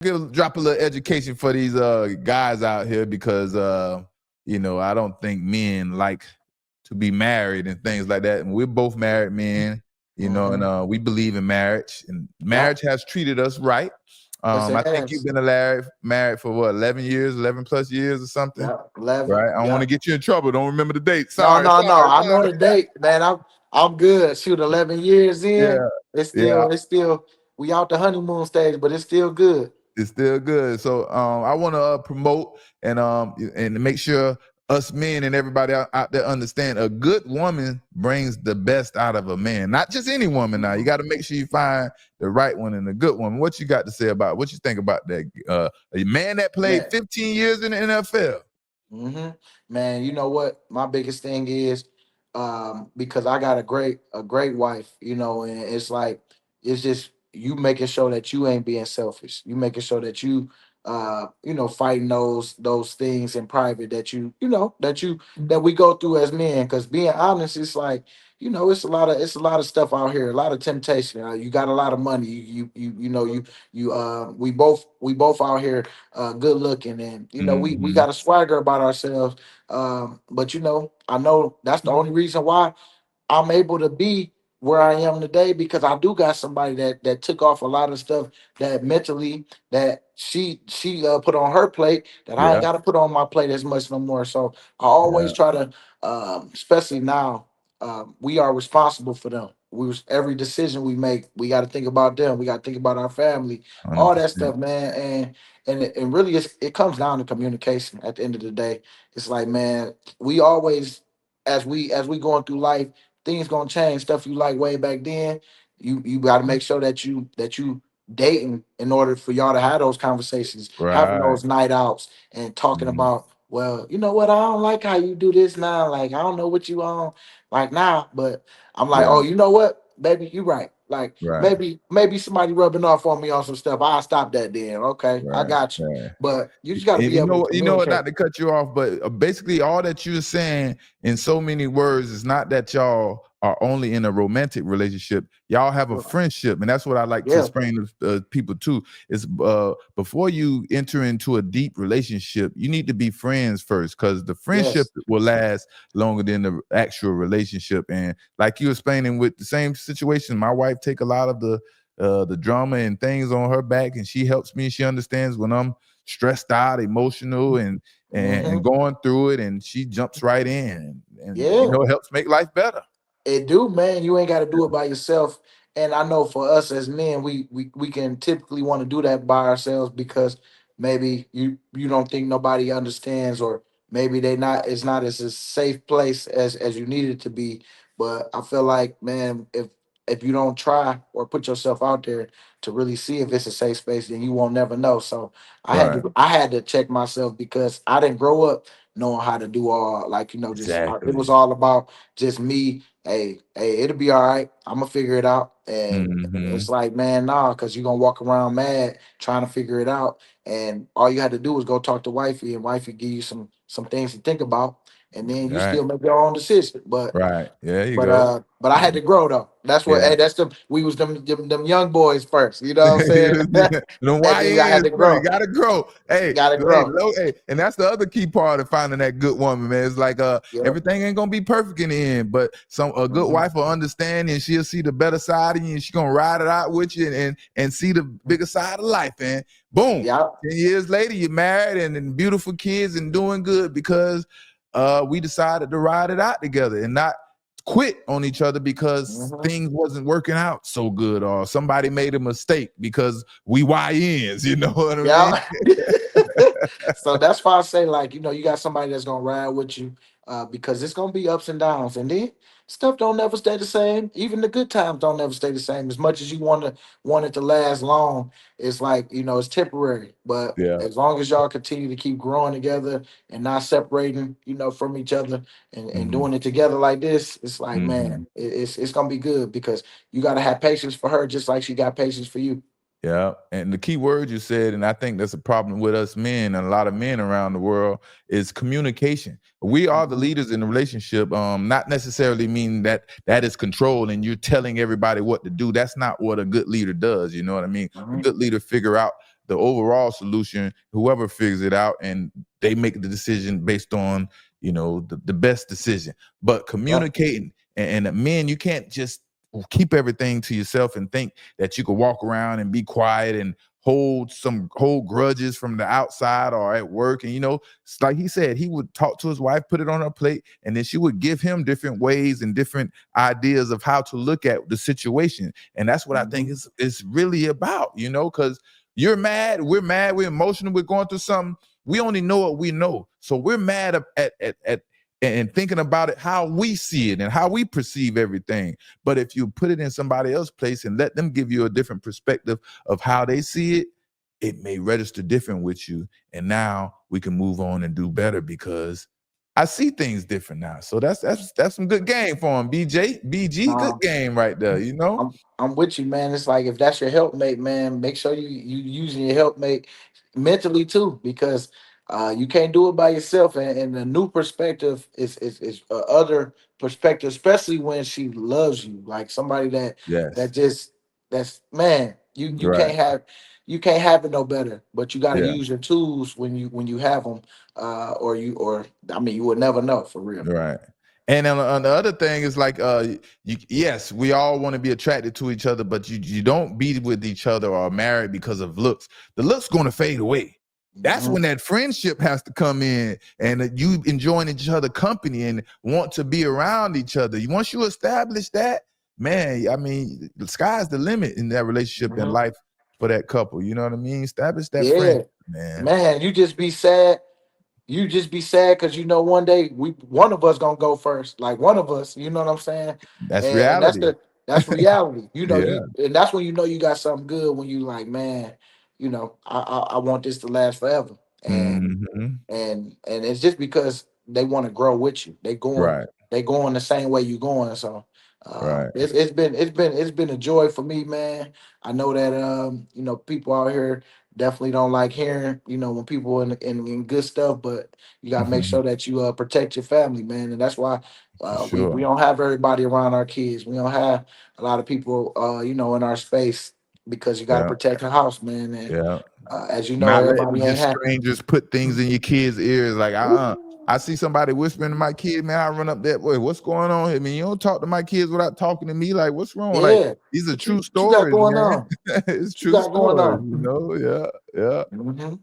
drop a little education for these guys out here because I don't think men like to be married and things like that. And we're both married men, and we believe in marriage, and Yep. marriage has treated us right. Yes, it I think you've has. been married for what, 11 years, 11 plus years or something, Yep. 11. right? I don't want to Yep. get you in trouble. Don't remember the date. No, Sorry, no, no. sorry, I know sorry. the date, man. I'm good. Shoot, 11 years in, Yeah, it's yeah. still we out the honeymoon stage, but it's still good. It's still good. So I want to promote and make sure us men and everybody out there understand a good woman brings the best out of a man. Not just any woman. Now you got to make sure you find the right one and the good woman. What you got to say about what you think about that? A man that played Man. 15 years in the NFL. hmm Man, you know what? My biggest thing is because I got a great wife, and it's like it's just you making sure that you ain't being selfish. You making sure that fighting those things in private that that we go through as men. Because being honest, it's like it's a lot of stuff out here, a lot of temptation. You got a lot of money. We both out here good looking, and we Mm-hmm. got a swagger about ourselves. But I know that's the only reason why I'm able to be where I am today, because I do got somebody that took off a lot of stuff that mentally that she put on her plate that I ain't Yeah, got to put on my plate as much no more. So I yeah, always try to, especially now, we are responsible for them. Every decision we make, we got to think about them. We got to think about our family, all that 100%. stuff, man. And really, it comes down to communication. At the end of the day, it's like, man, we always, as we going through life, things gonna change. Stuff you like way back then, you got to make sure that you dating in order for y'all to have those conversations, having Right. those night outs, and talking Mhm. about, well, you know what, I don't like how you do this now. Like, I don't know what you on like now, but I'm like, Yeah. oh, you know what, baby, you right. Like, Right. maybe somebody rubbing off on me on some stuff. I'll stop that then. Okay, I Right. got you. Right. But you just got to And be able to you know what, communicate. not to cut you off, but basically all that you're saying in so many words is not that y'all are only in a romantic relationship. Y'all have a friendship, and that's what I like to Yeah. explain to people too. Is before you enter into a deep relationship, you need to be friends first, because the friendship Yes. will last longer than the actual relationship. And like you explaining with the same situation, my wife take a lot of the drama and things on her back, and she helps me. She understands when I'm stressed out, emotional, and hmm going through it, and she jumps right in, and Yeah. it helps make life better. It do, man. You ain't got to do it by yourself. And I know for us as men, we can typically want to do that by ourselves because maybe you don't think nobody understands, or maybe they not it's not as a safe place as you need it to be. But I feel like, man, if you don't try or put yourself out there to really see if it's a safe space, then you won't never know. So Right. I had to check myself because I didn't grow up knowing how to do all, like, just it Exactly. was all about just me. Hey, it'll be all right. I'm gonna figure it out. And it's Hmm. like, man, nah, because you're gonna walk around mad trying to figure it out. And all you had to do was go talk to wifey, and wifey give you some things to think about, and then you Right. still make your own decision. But Right. There you but go. uh, but I had to grow though. That's what. Yeah. Hey, that's we was them young boys first. You know what I'm saying? The And then I had YNs, to bro, you grow. gotta grow. Hey, Got to hey, grow. hey, and that's the other key part of finding that good woman, man. It's like Yep. everything ain't gonna be perfect in the end, but a good hmm wife will understand, and she'll see the better side of you, and she's gonna ride it out with you, and see the bigger side of life. And boom, Yep. 10 years later, you're married and beautiful kids and doing good because we decided to ride it out together and not quit on each other because hmm things wasn't working out so good, or somebody made a mistake because we YNs, you know what I mean? Yeah. So that's why I say, like, you got somebody that's gonna ride with you, because it's gonna be ups and downs, and then stuff don't never stay the same. Even the good times don't never stay the same. As much as you want it to last long, it's like, it's temporary. But Yeah. as long as y'all continue to keep growing together and not separating, from each other, and Hmm. doing it together like this, it's like, Hmm. man, it's gonna be good because you gotta have patience for her just like she got patience for you. Yeah, and the key word you said, and I think that's a problem with us men and a lot of men around the world, is communication. We are the Mhm. leaders in the relationship. Not necessarily mean that is control and you're telling everybody what to do. That's not what a good leader does. You know what I mean? A Mhm. good leader figure out the overall solution, whoever figures it out, and they make the decision based on, the best decision. But Right. communicating, and men, you can't just keep everything to yourself and think that you could walk around and be quiet and hold grudges from the outside or at work. And it's like he said, he would talk to his wife, put it on her plate, and then she would give him different ways and different ideas of how to look at the situation. And that's what I think Mhm. it's really about, because you're mad, we're mad, we're emotional, we're going through something. We only know what we know. So we're mad at and thinking about it how we see it and how we perceive everything. But if you put it in somebody else's place and let them give you a different perspective of how they see it, it may register different with you. And now we can move on and do better because I see things different now. So that's some good game for him. BG, good Um, game right there. I'm with you, man. It's like if that's your helpmate, man, make sure you using your helpmate mentally too, because you can't do it by yourself. And a new perspective is other perspective, especially when she loves you, like somebody that Yes. just that's man. Right. You can't have it no better. But you got to Yeah. use your tools when you have them, or I mean you would never know for real. Right. And on the other thing is like yes, we all want to be attracted to each other, but you don't be with each other or married because of looks. The looks going to fade away. That's Mhm. when that friendship has to come in, and you enjoying each other company and want to be around each other. Once you establish that, man, I mean, the sky's the limit in that relationship and Mhm. life for that couple. You know what I mean? Establish that Yeah, friendship, man. man, you just be sad. You just be sad because you know one day one of us gonna go first, like one of us. You know what I'm saying? That's And reality. that's reality. You know Yeah. you, and that's when you know you got something good when you like, man. I want this to last forever, Hmm. and it's just because they want to grow with you. Right. They going the same way you going. So Right. it's been a joy for me, man. I know that people out here definitely don't like hearing when people in good stuff, but you gotta make sure that you protect your family, man. And that's why For we sure. don't have everybody around our kids. We don't have a lot of people in our space because you got to Yeah. protect the house, man. And Yeah. as you know, Not letting everybody ain't just happy. strangers put things in your kids' ears like, I see somebody whispering to my kid, man, I run up that way. What's going on here? I mean, you don't talk to my kids without talking to me. Like, what's wrong? Like, Yeah. these are true What you got stories, going man. on? It's What you true got going stories, on? Yeah. Yeah. Hmm.